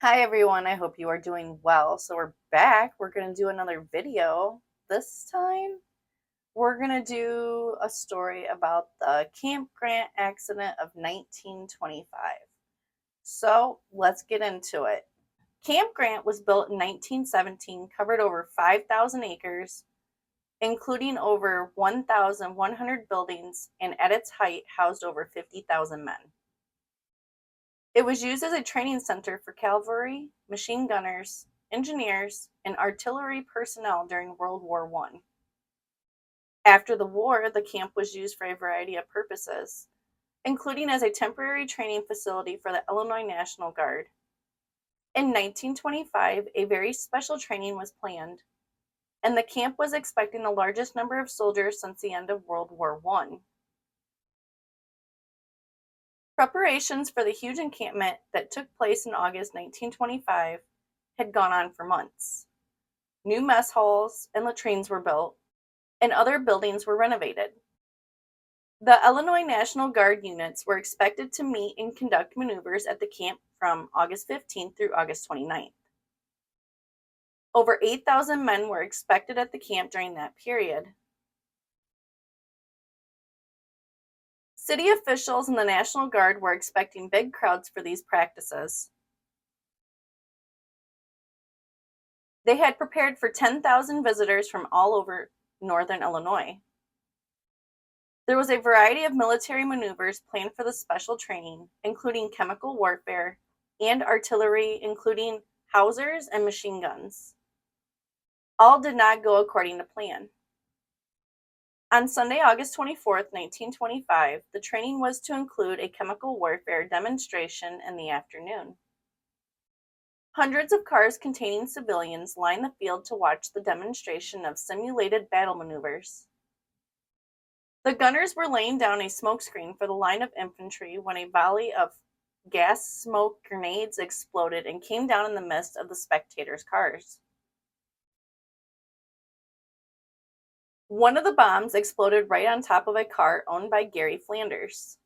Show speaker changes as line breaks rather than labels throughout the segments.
Hi everyone, I hope you are doing well. So we're back. We're going to do another video. This time, we're going to do a story about the Camp Grant accident of 1925. So let's get into it. Camp Grant was built in 1917, covered over 5,000 acres, including over 1,100 buildings, and at its height housed over 50,000 men. It was used as a training center for cavalry, machine gunners, engineers, and artillery personnel during World War I. After the war, the camp was used for a variety of purposes, including as a temporary training facility for the Illinois National Guard. In 1925, a very special training was planned, and the camp was expecting the largest number of soldiers since the end of World War I. Preparations for the huge encampment that took place in August 1925 had gone on for months. New mess halls and latrines were built, and other buildings were renovated. The Illinois National Guard units were expected to meet and conduct maneuvers at the camp from August 15th through August 29th. Over 8,000 men were expected at the camp during that period. City officials and the National Guard were expecting big crowds for these practices. They had prepared for 10,000 visitors from all over northern Illinois. There was a variety of military maneuvers planned for the special training, including chemical warfare and artillery, including howitzers and machine guns. All did not go according to plan. On Sunday, August 24th, 1925, the training was to include a chemical warfare demonstration in the afternoon. Hundreds of cars containing civilians lined the field to watch the demonstration of simulated battle maneuvers. The gunners were laying down a smokescreen for the line of infantry when a volley of gas smoke grenades exploded and came down in the midst of the spectators' cars. One of the bombs exploded right on top of a car owned by Gary Flanders.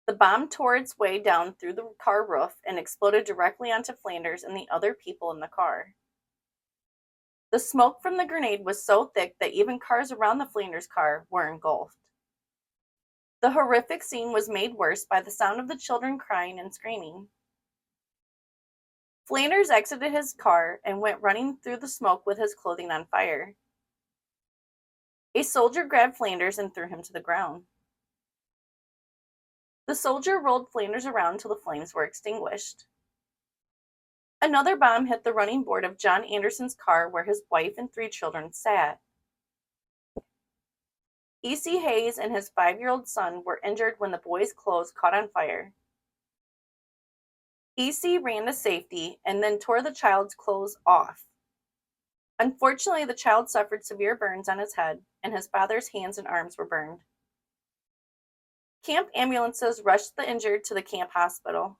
The bomb tore its way down through the car roof and exploded directly onto Flanders and the other people in the car. The smoke from the grenade was so thick that even cars around the Flanders car were engulfed. The horrific scene was made worse by the sound of the children crying and screaming. Flanders exited his car and went running through the smoke with his clothing on fire. A soldier grabbed Flanders and threw him to the ground. The soldier rolled Flanders around till the flames were extinguished. Another bomb hit the running board of John Anderson's car where his wife and 3 children sat. E.C. Hayes and his 5-year-old son were injured when the boy's clothes caught on fire. E.C. ran to safety and then tore the child's clothes off. Unfortunately, the child suffered severe burns on his head, and his father's hands and arms were burned. Camp ambulances rushed the injured to the camp hospital.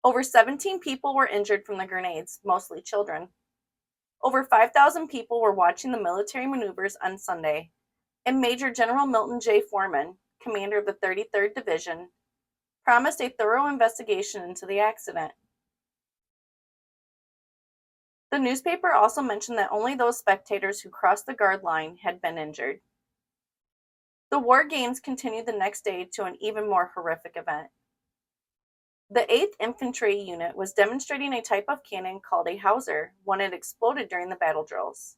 Over 17 people were injured from the grenades, mostly children. Over 5,000 people were watching the military maneuvers on Sunday, and Major General Milton J. Foreman, commander of the 33rd Division, promised a thorough investigation into the accident. The newspaper also mentioned that only those spectators who crossed the guard line had been injured. The war games continued the next day to an even more horrific event. The 8th Infantry Unit was demonstrating a type of cannon called a howitzer when it exploded during the battle drills.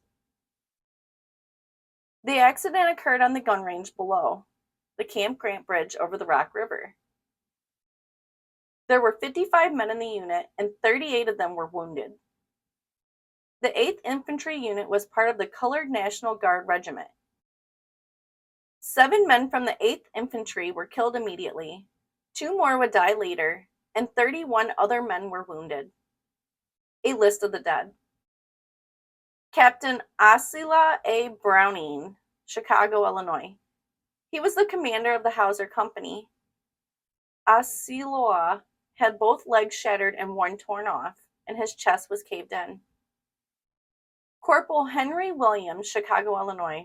The accident occurred on the gun range below, the Camp Grant Bridge over the Rock River. There were 55 men in the unit, and 38 of them were wounded. The 8th Infantry Unit was part of the Colored National Guard Regiment. 7 men from the 8th Infantry were killed immediately, 2 more would die later, and 31 other men were wounded. A list of the dead. Captain Osceola A. Browning, Chicago, Illinois. He was the commander of the Howitzer Company. Osceola had both legs shattered and one torn off, and his chest was caved in. Corporal Henry Williams, Chicago, Illinois.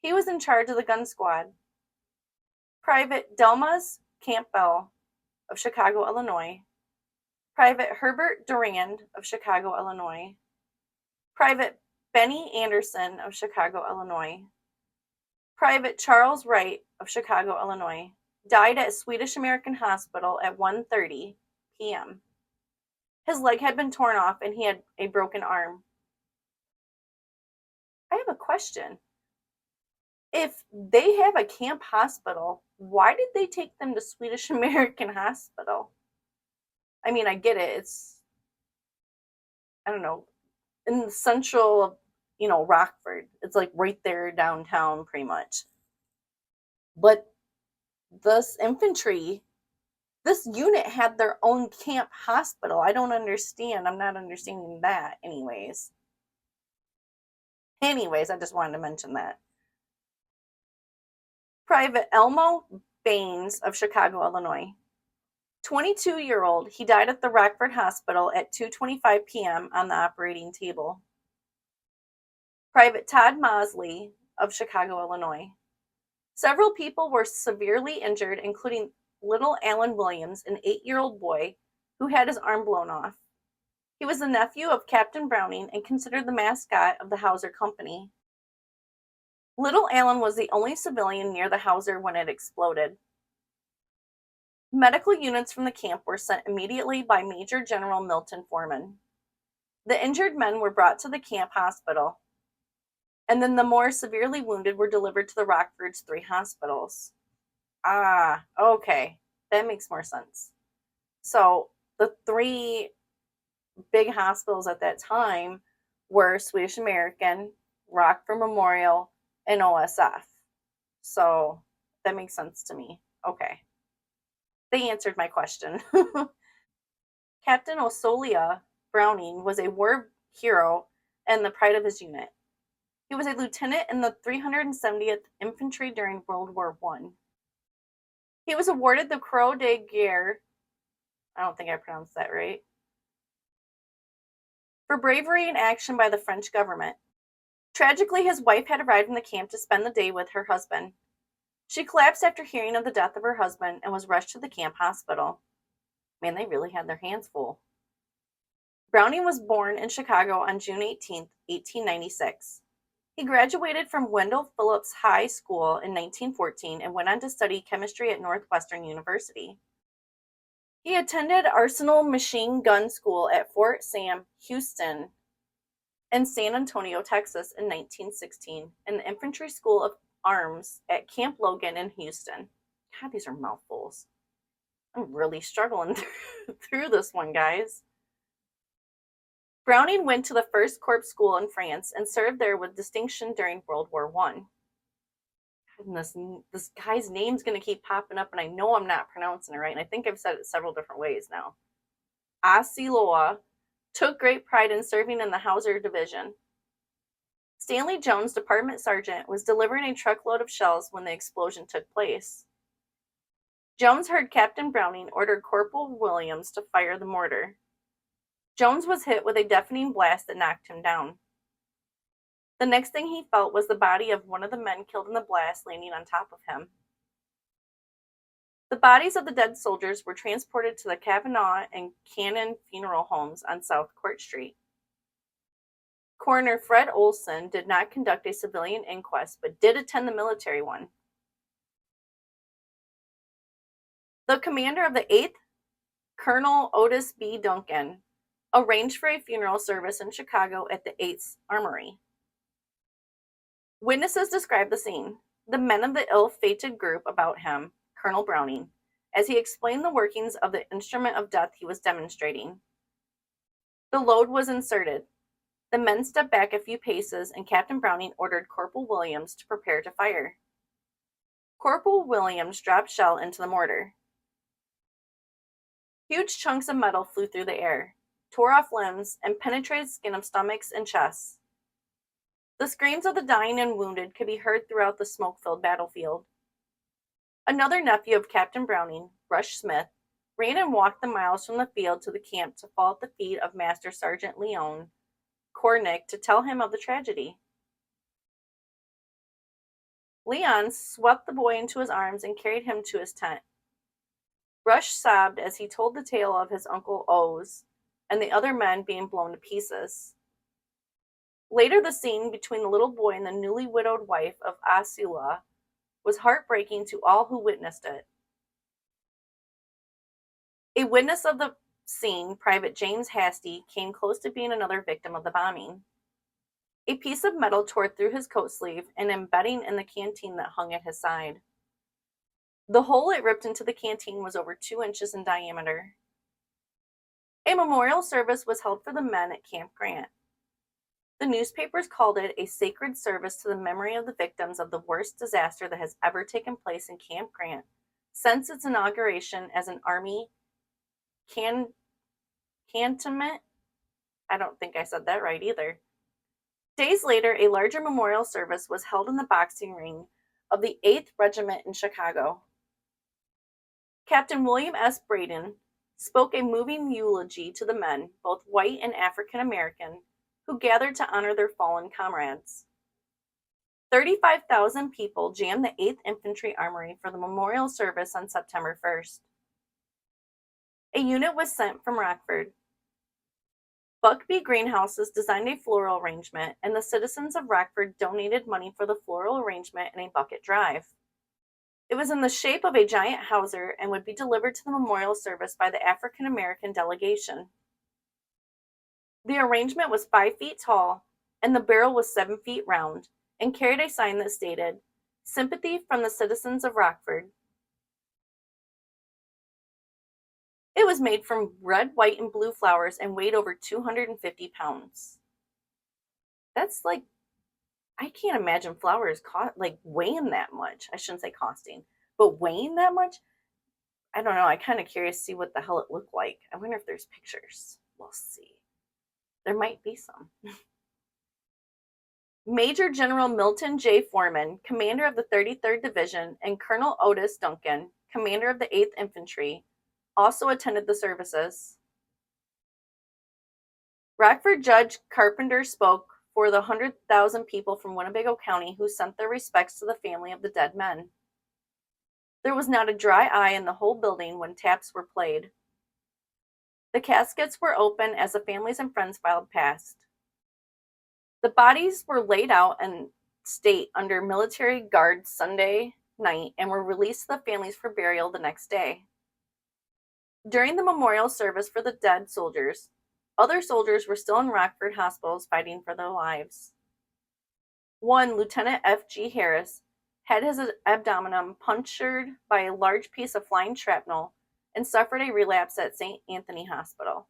He was in charge of the gun squad. Private Delmas Campbell of Chicago, Illinois. Private Herbert Durand of Chicago, Illinois. Private Benny Anderson of Chicago, Illinois. Private Charles Wright of Chicago, Illinois, died at Swedish American Hospital at 1:30 p.m. His leg had been torn off and he had a broken arm. I have a question. If they have a camp hospital, why did they take them to Swedish American Hospital? I mean, I get it. It's, I don't know, in the central, Rockford. It's like right there downtown pretty much. But this infantry, this unit had their own camp hospital. I don't understand. I'm not understanding that anyways. I just wanted to mention that. Private Elmo Baines of Chicago, Illinois. 22-year-old, he died at the Rockford Hospital at 2:25 p.m. on the operating table. Private Todd Mosley of Chicago, Illinois. Several people were severely injured, including little Alan Williams, an 8-year-old boy who had his arm blown off. He was the nephew of Captain Browning and considered the mascot of the Hauser Company. Little Alan was the only civilian near the Hauser when it exploded. Medical units from the camp were sent immediately by Major General Milton Foreman. The injured men were brought to the camp hospital, and then the more severely wounded were delivered to the Rockford's 3 hospitals. Ah, okay. That makes more sense. So the 3 big hospitals at that time were Swedish American, Rockford Memorial, and OSF. So that makes sense to me. Okay. They answered my question. Captain Osolia Browning was a war hero and the pride of his unit. He was a lieutenant in the 370th Infantry during World War I. He was awarded the Croix de Guerre, I don't think I pronounced that right, for bravery in action by the French government. Tragically, his wife had arrived in the camp to spend the day with her husband. She collapsed after hearing of the death of her husband and was rushed to the camp hospital. Man, they really had their hands full. Browning was born in Chicago on June 18, 1896. He graduated from Wendell Phillips High School in 1914 and went on to study chemistry at Northwestern University. He attended Arsenal Machine Gun School at Fort Sam Houston in San Antonio, Texas in 1916, and the Infantry School of Arms at Camp Logan in Houston. God, these are mouthfuls. I'm really struggling through this one, guys. Browning went to the First Corps School in France and served there with distinction during World War I. And this guy's name's going to keep popping up, and I know I'm not pronouncing it right, and I think I've said it several different ways now. Asiloa took great pride in serving in the Hauser Division. Stanley Jones, department sergeant, was delivering a truckload of shells when the explosion took place. Jones heard Captain Browning order Corporal Williams to fire the mortar. Jones was hit with a deafening blast that knocked him down. The next thing he felt was the body of one of the men killed in the blast landing on top of him. The bodies of the dead soldiers were transported to the Kavanaugh and Cannon funeral homes on South Court Street. Coroner Fred Olson did not conduct a civilian inquest, but did attend the military one. The commander of the 8th, Colonel Otis B. Duncan, arranged for a funeral service in Chicago at the 8th Armory. Witnesses described the scene, the men of the ill-fated group about him, Colonel Browning, as he explained the workings of the instrument of death he was demonstrating. The load was inserted. The men stepped back a few paces, and Captain Browning ordered Corporal Williams to prepare to fire. Corporal Williams dropped shell into the mortar. Huge chunks of metal flew through the air, tore off limbs, and penetrated skin of stomachs and chests. The screams of the dying and wounded could be heard throughout the smoke-filled battlefield. Another nephew of Captain Browning, Rush Smith, ran and walked the miles from the field to the camp to fall at the feet of Master Sergeant Leon Kornick to tell him of the tragedy. Leon swept the boy into his arms and carried him to his tent. Rush sobbed as he told the tale of his Uncle O's and the other men being blown to pieces. Later, the scene between the little boy and the newly widowed wife of Asula was heartbreaking to all who witnessed it. A witness of the scene, Private James Hasty, came close to being another victim of the bombing. A piece of metal tore through his coat sleeve and embedding in the canteen that hung at his side. The hole it ripped into the canteen was over 2 inches in diameter. A memorial service was held for the men at Camp Grant. The newspapers called it a sacred service to the memory of the victims of the worst disaster that has ever taken place in Camp Grant since its inauguration as an Army cantonment. I don't think I said that right either. Days later, a larger memorial service was held in the boxing ring of the 8th Regiment in Chicago. Captain William S. Braden spoke a moving eulogy to the men, both white and African American, who gathered to honor their fallen comrades. 35,000 people jammed the 8th Infantry Armory for the memorial service on September 1st. A unit was sent from Rockford. Buckbee Greenhouses designed a floral arrangement, and the citizens of Rockford donated money for the floral arrangement in a bucket drive. It was in the shape of a giant hawser and would be delivered to the memorial service by the African American delegation. The arrangement was 5 feet tall, and the barrel was 7 feet round, and carried a sign that stated, "Sympathy from the citizens of Rockford." It was made from red, white, and blue flowers and weighed over 250 pounds. That's like, I can't imagine flowers weighing that much. I shouldn't say costing, but weighing that much? I don't know. I'm kind of curious to see what the hell it looked like. I wonder if there's pictures. We'll see. There might be some. Major General Milton J. Foreman, commander of the 33rd Division, and Colonel Otis Duncan, commander of the 8th Infantry, also attended the services. Rockford Judge Carpenter spoke for the 100,000 people from Winnebago County who sent their respects to the family of the dead men. There was not a dry eye in the whole building when taps were played. The caskets were open as the families and friends filed past. The bodies were laid out in state under military guard Sunday night and were released to the families for burial the next day. During the memorial service for the dead soldiers, other soldiers were still in Rockford hospitals fighting for their lives. One, Lieutenant F.G. Harris, had his abdomen punctured by a large piece of flying shrapnel and suffered a relapse at St. Anthony Hospital.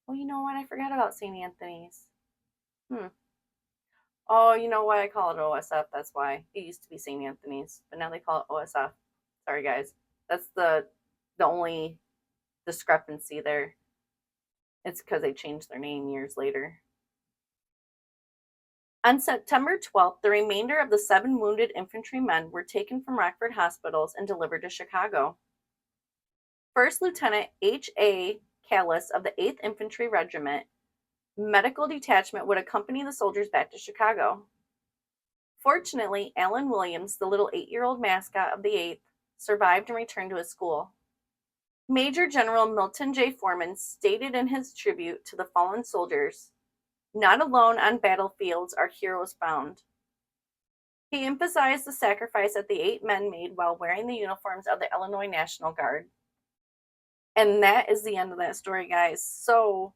Oh, you know what? I forgot about St. Anthony's. Oh, you know why I call it OSF? That's why. It used to be St. Anthony's, but now they call it OSF. Sorry, guys. That's the only discrepancy there. It's because they changed their name years later. On September 12th, the remainder of the 7 wounded infantrymen were taken from Rockford hospitals and delivered to Chicago. First Lieutenant H.A. Callis of the 8th Infantry Regiment Medical Detachment would accompany the soldiers back to Chicago. Fortunately, Alan Williams, the little 8-year-old mascot of the 8th, survived and returned to his school. Major General Milton J. Foreman stated in his tribute to the fallen soldiers, "Not alone on battlefields are heroes found." He emphasized the sacrifice that the 8 men made while wearing the uniforms of the Illinois National Guard. And that is the end of that story, guys. So,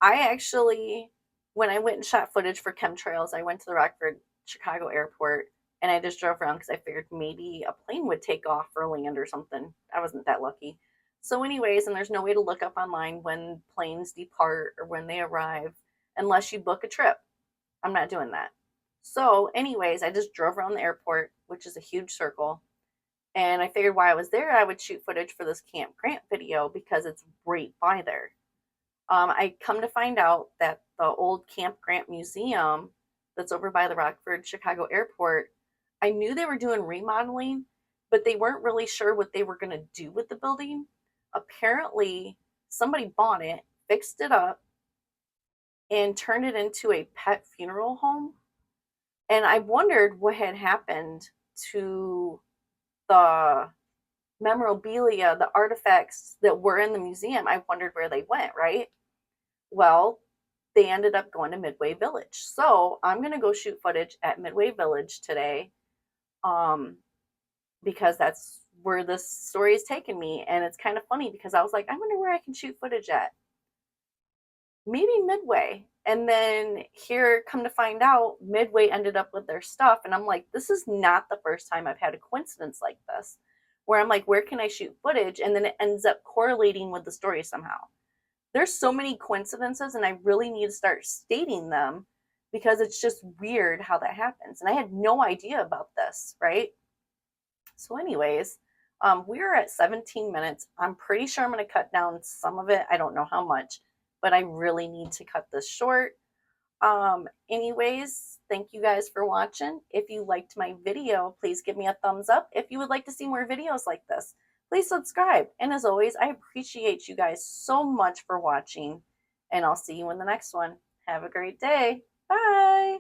I actually, when I went and shot footage for chemtrails, I went to the Rockford, Chicago airport, and I just drove around because I figured maybe a plane would take off or land or something. I wasn't that lucky. So anyways, and there's no way to look up online when planes depart or when they arrive unless you book a trip. I'm not doing that. So anyways, I just drove around the airport, which is a huge circle. And I figured while I was there, I would shoot footage for this Camp Grant video because it's right by there. I come to find out that the old Camp Grant Museum that's over by the Rockford, Chicago airport, I knew they were doing remodeling, but they weren't really sure what they were going to do with the building. Apparently, somebody bought it, fixed it up, and turned it into a pet funeral home. And I wondered what had happened to the memorabilia, the artifacts that were in the museum, I wondered where they went, right? Well, they ended up going to Midway Village. So I'm gonna go shoot footage at Midway Village today, um, because that's where this story has taken me. And it's kind of funny because I was like, I wonder where I can shoot footage at. Maybe Midway. And then here, come to find out, Midway ended up with their stuff. And I'm like, this is not the first time I've had a coincidence like this, where I'm like, where can I shoot footage? And then it ends up correlating with the story somehow. There's so many coincidences, and I really need to start stating them because it's just weird how that happens. And I had no idea about this, right? So, anyways, we're at 17 minutes. I'm pretty sure I'm going to cut down some of it. I don't know how much, but I really need to cut this short. Anyways, thank you guys for watching. If you liked my video, please give me a thumbs up. If you would like to see more videos like this, please subscribe. And as always, I appreciate you guys so much for watching, and I'll see you in the next one. Have a great day. Bye.